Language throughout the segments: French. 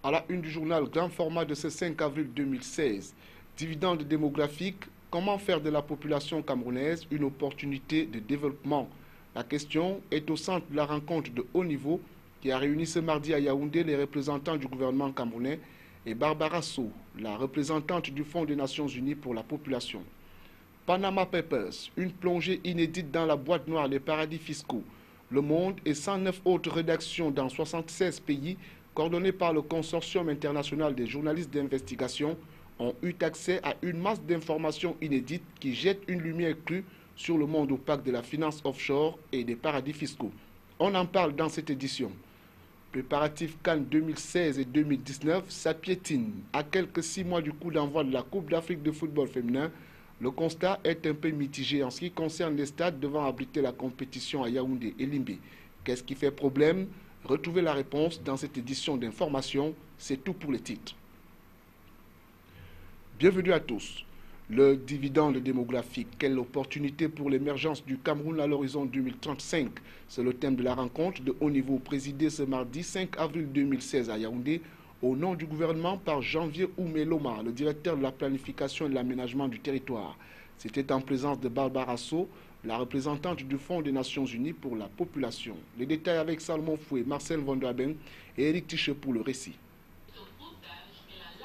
À la une du journal Grand Format de ce 5 avril 2016, dividende démographique, comment faire de la population camerounaise une opportunité de développement? La question est au centre de la rencontre de haut niveau qui a réuni ce mardi à Yaoundé les représentants du gouvernement camerounais et Barbara Sow, la représentante du Fonds des Nations Unies pour la population. Panama Papers, une plongée inédite dans la boîte noire des paradis fiscaux. Le Monde et 109 autres rédactions dans 76 pays, coordonnées par le Consortium international des journalistes d'investigation, ont eu accès à une masse d'informations inédites qui jettent une lumière crue sur le monde opaque de la finance offshore et des paradis fiscaux. On en parle dans cette édition. Préparatifs Cannes 2016 et 2019 s'apiétinent. À quelques 6 mois du coup d'envoi de la Coupe d'Afrique de football féminin, le constat est un peu mitigé en ce qui concerne les stades devant abriter la compétition à Yaoundé et Limbé. Qu'est-ce qui fait problème? Retrouvez la réponse dans cette édition d'information. C'est tout pour les titres. Bienvenue à tous. Le dividende démographique, quelle opportunité pour l'émergence du Cameroun à l'horizon 2035? C'est le thème de la rencontre de haut niveau présidée ce mardi 5 avril 2016 à Yaoundé au nom du gouvernement par Janvier Oumeloma, le directeur de la planification et de l'aménagement du territoire. C'était en présence de Barbara Sow, la représentante du Fonds des Nations Unies pour la population. Les détails avec Salomon Foué, Marcel Vondraben et Eric Tiché pour le récit.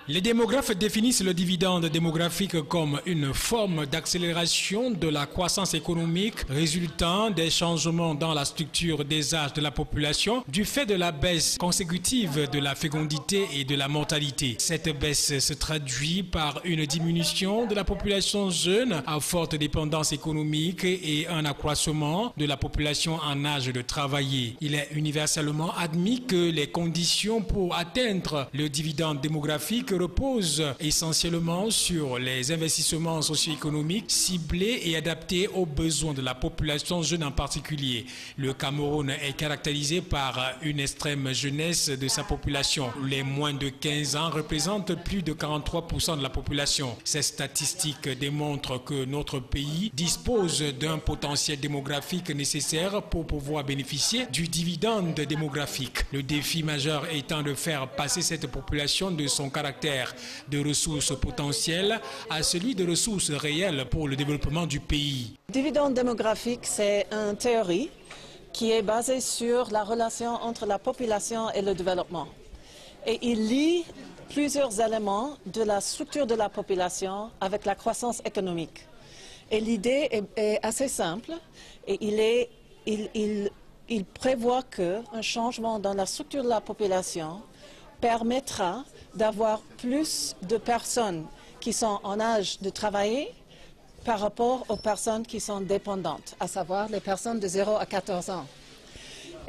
Les démographes définissent le dividende démographique comme une forme d'accélération de la croissance économique résultant des changements dans la structure des âges de la population du fait de la baisse consécutive de la fécondité et de la mortalité. Cette baisse se traduit par une diminution de la population jeune à forte dépendance économique et un accroissement de la population en âge de travailler. Il est universellement admis que les conditions pour atteindre le dividende démographique repose essentiellement sur les investissements socio-économiques ciblés et adaptés aux besoins de la population jeune en particulier. Le Cameroun est caractérisé par une extrême jeunesse de sa population. Les moins de 15 ans représentent plus de 43% de la population. Ces statistiques démontrent que notre pays dispose d'un potentiel démographique nécessaire pour pouvoir bénéficier du dividende démographique. Le défi majeur étant de faire passer cette population de son caractère de ressources potentielles à celui de ressources réelles pour le développement du pays. Le dividende démographique, c'est une théorie qui est basée sur la relation entre la population et le développement. Et il lie plusieurs éléments de la structure de la population avec la croissance économique. Et l'idée est assez simple et il prévoit qu'un changement dans la structure de la population permettra d'avoir plus de personnes qui sont en âge de travailler par rapport aux personnes qui sont dépendantes, à savoir les personnes de 0 à 14 ans.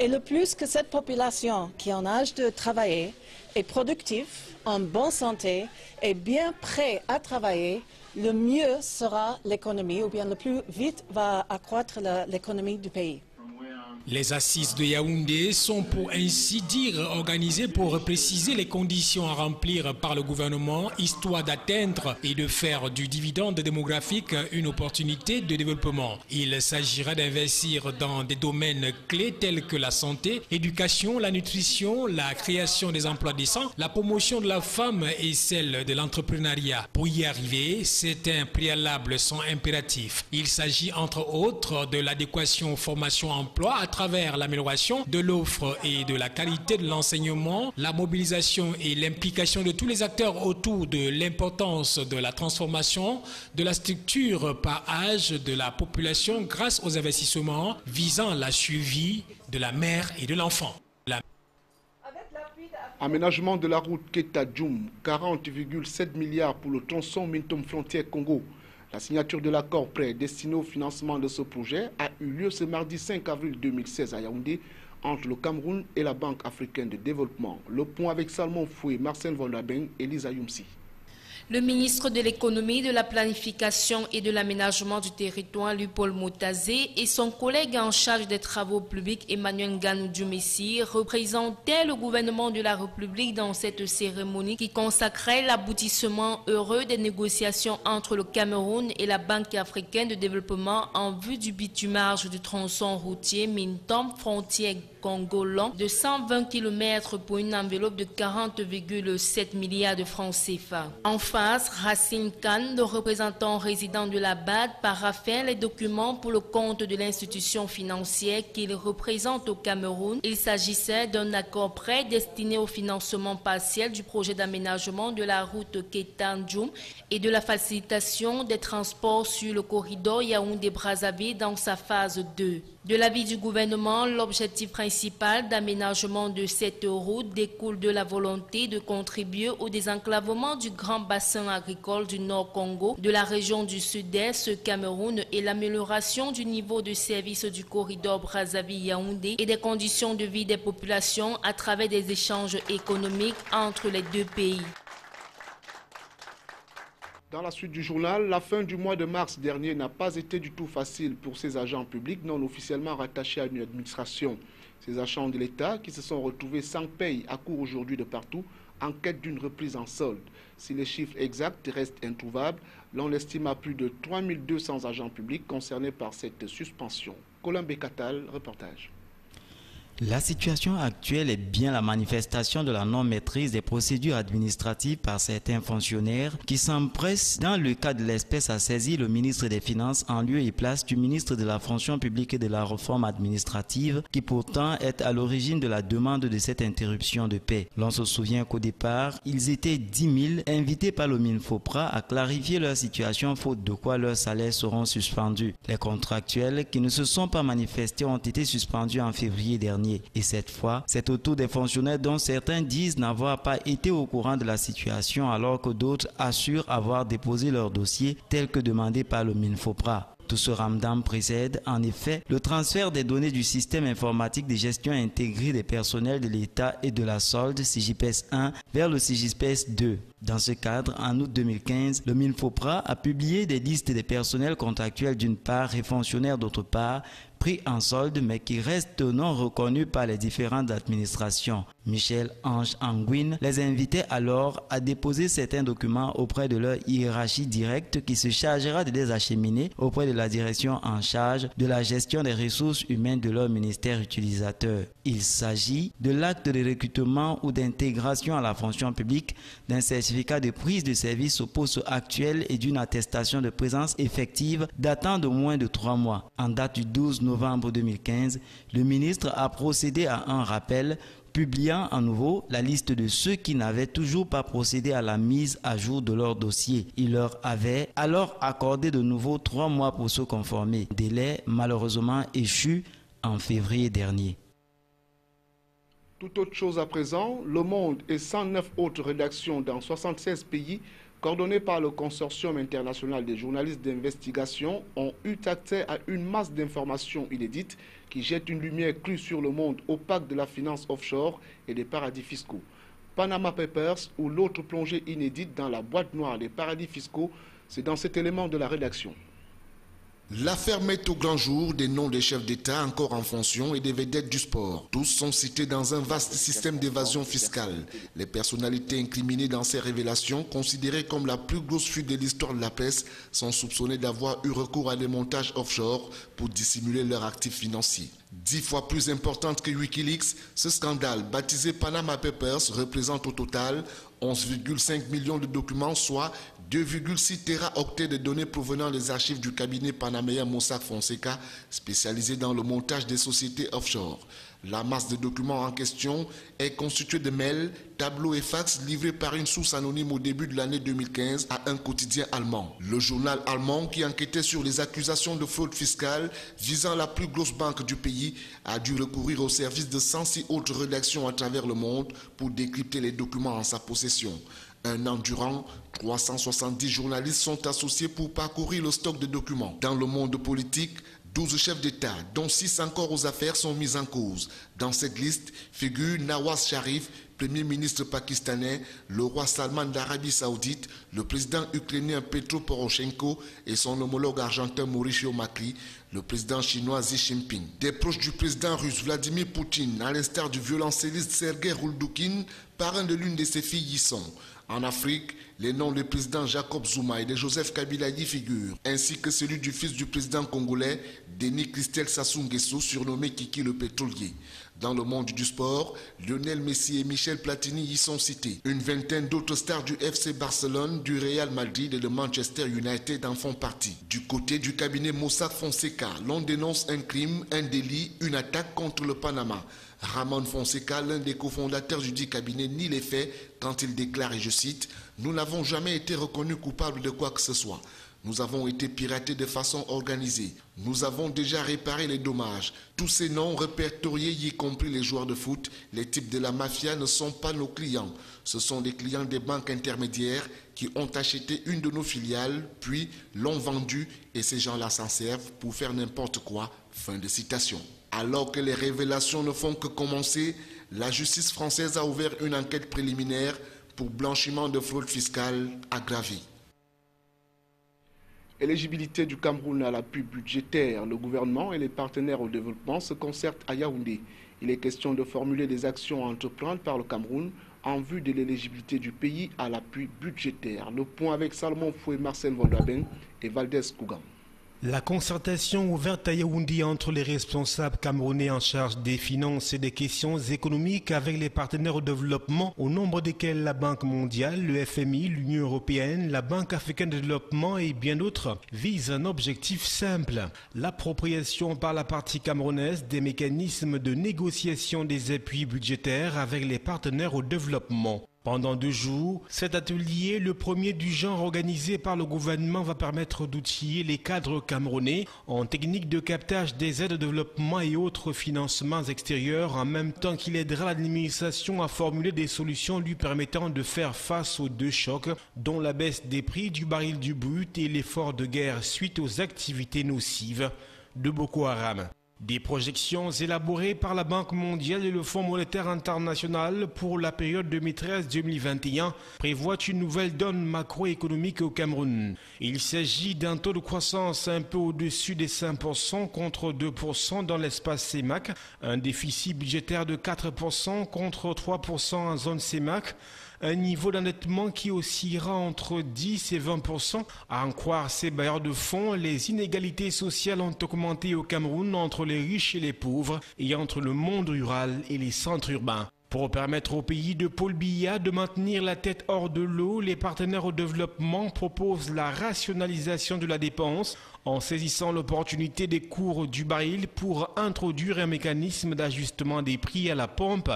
Et le plus que cette population qui est en âge de travailler est productive, en bonne santé et bien prêt à travailler, le mieux sera l'économie, ou bien le plus vite va accroître l'économie du pays. Les assises de Yaoundé sont pour ainsi dire organisées pour préciser les conditions à remplir par le gouvernement, histoire d'atteindre et de faire du dividende démographique une opportunité de développement. Il s'agira d'investir dans des domaines clés tels que la santé, l'éducation, la nutrition, la création des emplois décents, la promotion de la femme et celle de l'entrepreneuriat. Pour y arriver, certains préalables sont impératifs. Il s'agit entre autres de l'adéquation formation-emploi à travers l'amélioration de l'offre et de la qualité de l'enseignement, la mobilisation et l'implication de tous les acteurs autour de l'importance de la transformation de la structure par âge de la population grâce aux investissements visant la suivi de la mère et de l'enfant. Aménagement de la route Keta-Djoum, 40,7 milliards pour le tronçon Mintom Frontière Congo. La signature de l'accord prêt destiné au financement de ce projet a eu lieu ce mardi 5 avril 2016 à Yaoundé entre le Cameroun et la Banque africaine de développement. Le point avec Salomon Foué, Marcel Vondraben et Lisa Youmsi. Le ministre de l'économie, de la planification et de l'aménagement du territoire, Paul Motazé, et son collègue en charge des travaux publics, Emmanuel Nganou-Djoumessi, représentaient le gouvernement de la République dans cette cérémonie qui consacrait l'aboutissement heureux des négociations entre le Cameroun et la Banque africaine de développement en vue du bitumage du tronçon routier Mintom Frontière Congo long de 120 km pour une enveloppe de 40,7 milliards de francs CFA. En face, Racine Khan, le représentant résident de la BAD, paraphène les documents pour le compte de l'institution financière qu'il représente au Cameroun. Il s'agissait d'un accord prêt destiné au financement partiel du projet d'aménagement de la route Keita-Ndjoum et de la facilitation des transports sur le corridor Yaoundé-Brazzaville dans sa phase 2. De l'avis du gouvernement, l'objectif principal d'aménagement de cette route découle de la volonté de contribuer au désenclavement du grand bassin agricole du Nord Congo, de la région du Sud-Est Cameroun et l'amélioration du niveau de service du corridor Brazzaville-Yaoundé et des conditions de vie des populations à travers des échanges économiques entre les deux pays. Dans la suite du journal, la fin du mois de mars dernier n'a pas été du tout facile pour ces agents publics non officiellement rattachés à une administration. Ces agents de l'État qui se sont retrouvés sans paye à court aujourd'hui de partout en quête d'une reprise en solde. Si les chiffres exacts restent introuvables, l'on l'estime à plus de 3200 agents publics concernés par cette suspension. Colin Bekatal, reportage. La situation actuelle est bien la manifestation de la non-maîtrise des procédures administratives par certains fonctionnaires qui s'empressent, dans le cas de l'espèce, à saisir le ministre des Finances en lieu et place du ministre de la Fonction publique et de la Réforme administrative, qui pourtant est à l'origine de la demande de cette interruption de paie. L'on se souvient qu'au départ, ils étaient 10 000 invités par le MINFOPRA à clarifier leur situation, faute de quoi leurs salaires seront suspendus. Les contractuels qui ne se sont pas manifestés ont été suspendus en février dernier. Et cette fois, c'est au tour des fonctionnaires dont certains disent n'avoir pas été au courant de la situation alors que d'autres assurent avoir déposé leur dossier tel que demandé par le MINFOPRA. Tout ce ramadan précède en effet le transfert des données du système informatique de gestion intégrée des personnels de l'État et de la solde CIGIPES 1 vers le CIGIPES 2. Dans ce cadre, en août 2015, le MINFOPRA a publié des listes des personnels contractuels d'une part et fonctionnaires d'autre part, pris en solde mais qui restent non reconnus par les différentes administrations. Michel Ange Anguine les invitait alors à déposer certains documents auprès de leur hiérarchie directe qui se chargera de les acheminer auprès de la direction en charge de la gestion des ressources humaines de leur ministère utilisateur. Il s'agit de l'acte de recrutement ou d'intégration à la fonction publique, d'un certificat de prise de service au poste actuel et d'une attestation de présence effective datant de moins de 3 mois. En date du 12 novembre 2015, le ministre a procédé à un rappel, publiant à nouveau la liste de ceux qui n'avaient toujours pas procédé à la mise à jour de leur dossier. Il leur avait alors accordé de nouveau 3 mois pour se conformer, délai malheureusement échu en février dernier. Tout autre chose à présent, Le Monde et 109 autres rédactions dans 76 pays, coordonnées par le Consortium international des journalistes d'investigation, ont eu accès à une masse d'informations inédites qui jettent une lumière crue sur le monde opaque de la finance offshore et des paradis fiscaux. Panama Papers ou l'autre plongée inédite dans la boîte noire des paradis fiscaux, c'est dans cet élément de la rédaction. L'affaire met au grand jour des noms des chefs d'État encore en fonction et des vedettes du sport. Tous sont cités dans un vaste système d'évasion fiscale. Les personnalités incriminées dans ces révélations, considérées comme la plus grosse fuite de l'histoire de la presse, sont soupçonnées d'avoir eu recours à des montages offshore pour dissimuler leurs actifs financiers. 10 fois plus importante que Wikileaks, ce scandale, baptisé Panama Papers, représente au total 11,5 millions de documents, soit 2,6 téraoctets de données provenant des archives du cabinet panaméen Mossack Fonseca, spécialisé dans le montage des sociétés offshore. La masse de documents en question est constituée de mails, tableaux et fax livrés par une source anonyme au début de l'année 2015 à un quotidien allemand. Le journal allemand, qui enquêtait sur les accusations de fraude fiscale visant la plus grosse banque du pays, a dû recourir au service de 106 autres rédactions à travers le monde pour décrypter les documents en sa possession. Un an durant, 370 journalistes sont associés pour parcourir le stock de documents. Dans le monde politique, 12 chefs d'État, dont 6 encore aux affaires, sont mis en cause. Dans cette liste figurent Nawaz Sharif, Premier ministre pakistanais, le roi Salman d'Arabie Saoudite, le président ukrainien Petro Poroshenko et son homologue argentin Mauricio Macri, le président chinois Xi Jinping. Des proches du président russe Vladimir Poutine, à l'instar du violoncelliste Sergei Rouldoukine, parrain de l'une de ses filles y sont. En Afrique, les noms du président Jacob Zuma et de Joseph Kabila y figurent, ainsi que celui du fils du président congolais, Denis Christel Sassou Nguesso, surnommé Kiki le pétrolier. Dans le monde du sport, Lionel Messi et Michel Platini y sont cités. Une vingtaine d'autres stars du FC Barcelone, du Real Madrid et de Manchester United en font partie. Du côté du cabinet Mossack Fonseca, l'on dénonce un crime, un délit, une attaque contre le Panama. Ramon Fonseca, l'un des cofondateurs du dit cabinet, nie les faits quand il déclare, et je cite, « Nous n'avons jamais été reconnus coupables de quoi que ce soit. Nous avons été piratés de façon organisée. Nous avons déjà réparé les dommages. Tous ces noms répertoriés, y compris les joueurs de foot, les types de la mafia ne sont pas nos clients. Ce sont des clients des banques intermédiaires qui ont acheté une de nos filiales, puis l'ont vendue et ces gens-là s'en servent pour faire n'importe quoi. » Fin de citation. Alors que les révélations ne font que commencer, la justice française a ouvert une enquête préliminaire pour blanchiment de fraude fiscale aggravée. Éligibilité du Cameroun à l'appui budgétaire. Le gouvernement et les partenaires au développement se concertent à Yaoundé. Il est question de formuler des actions à entreprendre par le Cameroun en vue de l'éligibilité du pays à l'appui budgétaire. Le point avec Salomon Foué, Marcel Vondaben et Valdez Kougan. La concertation ouverte à Yaoundé entre les responsables camerounais en charge des finances et des questions économiques avec les partenaires au développement, au nombre desquels la Banque mondiale, le FMI, l'Union européenne, la Banque africaine de développement et bien d'autres, vise un objectif simple, l'appropriation par la partie camerounaise des mécanismes de négociation des appuis budgétaires avec les partenaires au développement. Pendant 2 jours, cet atelier, le premier du genre organisé par le gouvernement, va permettre d'outiller les cadres camerounais en technique de captage des aides de développement et autres financements extérieurs, en même temps qu'il aidera l'administration à formuler des solutions lui permettant de faire face aux 2 chocs, dont la baisse des prix du baril du brut et l'effort de guerre suite aux activités nocives de Boko Haram. Des projections élaborées par la Banque mondiale et le Fonds monétaire international pour la période 2013-2021 prévoient une nouvelle donne macroéconomique au Cameroun. Il s'agit d'un taux de croissance un peu au-dessus des 5% contre 2% dans l'espace CEMAC, un déficit budgétaire de 4% contre 3% en zone CEMAC, un niveau d'endettement qui oscillera entre 10 et 20%. À en croire ces bailleurs de fonds, les inégalités sociales ont augmenté au Cameroun entre les riches et les pauvres et entre le monde rural et les centres urbains. Pour permettre au pays de Paul Biya de maintenir la tête hors de l'eau, les partenaires au développement proposent la rationalisation de la dépense en saisissant l'opportunité des cours du baril pour introduire un mécanisme d'ajustement des prix à la pompe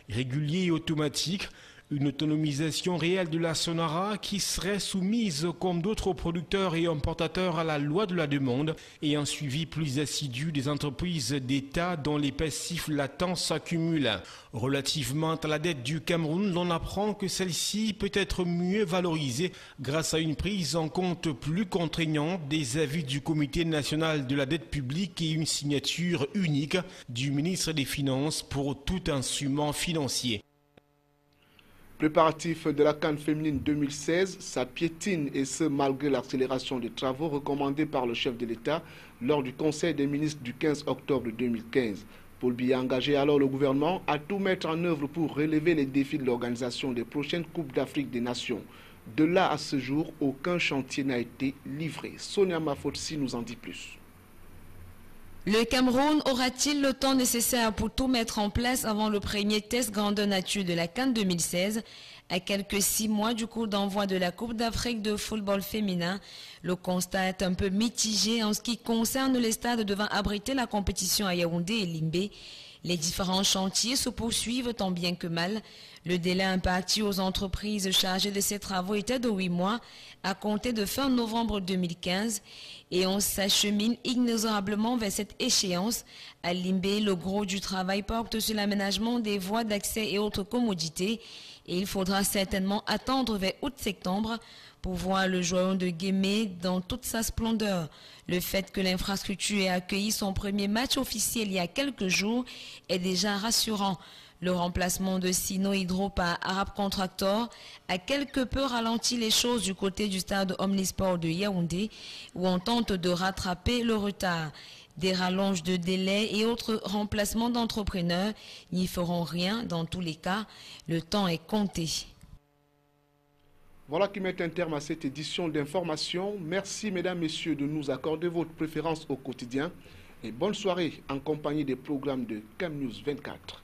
régulier et automatique, une autonomisation réelle de la Sonara qui serait soumise comme d'autres producteurs et importateurs à la loi de la demande et un suivi plus assidu des entreprises d'État dont les passifs latents s'accumulent. Relativement à la dette du Cameroun, l'on apprend que celle-ci peut être mieux valorisée grâce à une prise en compte plus contraignante des avis du Comité national de la dette publique et une signature unique du ministre des Finances pour tout instrument financier. Préparatif de la CAN féminine 2016, ça piétine et ce malgré l'accélération des travaux recommandés par le chef de l'État lors du Conseil des ministres du 15 octobre 2015. Paul Biya a engagé alors le gouvernement à tout mettre en œuvre pour relever les défis de l'organisation des prochaines Coupes d'Afrique des Nations. De là à ce jour, aucun chantier n'a été livré. Sonia Mafotsi nous en dit plus. Le Cameroun aura-t-il le temps nécessaire pour tout mettre en place avant le premier test grandeur nature de la CAN 2016? À quelques 6 mois du coup d'envoi de la Coupe d'Afrique de football féminin, le constat est un peu mitigé en ce qui concerne les stades devant abriter la compétition à Yaoundé et Limbé. Les différents chantiers se poursuivent tant bien que mal. Le délai imparti aux entreprises chargées de ces travaux était de 8 mois à compter de fin novembre 2015 et on s'achemine inexorablement vers cette échéance. À Limbé, le gros du travail porte sur l'aménagement des voies d'accès et autres commodités et il faudra certainement attendre vers août-septembre pour voir le joyau de Guémé dans toute sa splendeur. Le fait que l'infrastructure ait accueilli son premier match officiel il y a quelques jours est déjà rassurant. Le remplacement de Sino Hydro par Arab Contractor a quelque peu ralenti les choses du côté du stade Omnisport de Yaoundé où on tente de rattraper le retard. Des rallonges de délais et autres remplacements d'entrepreneurs n'y feront rien dans tous les cas. Le temps est compté. Voilà qui met un terme à cette édition d'information. Merci mesdames, messieurs de nous accorder votre préférence au quotidien. et bonne soirée en compagnie des programmes de Cam News 24.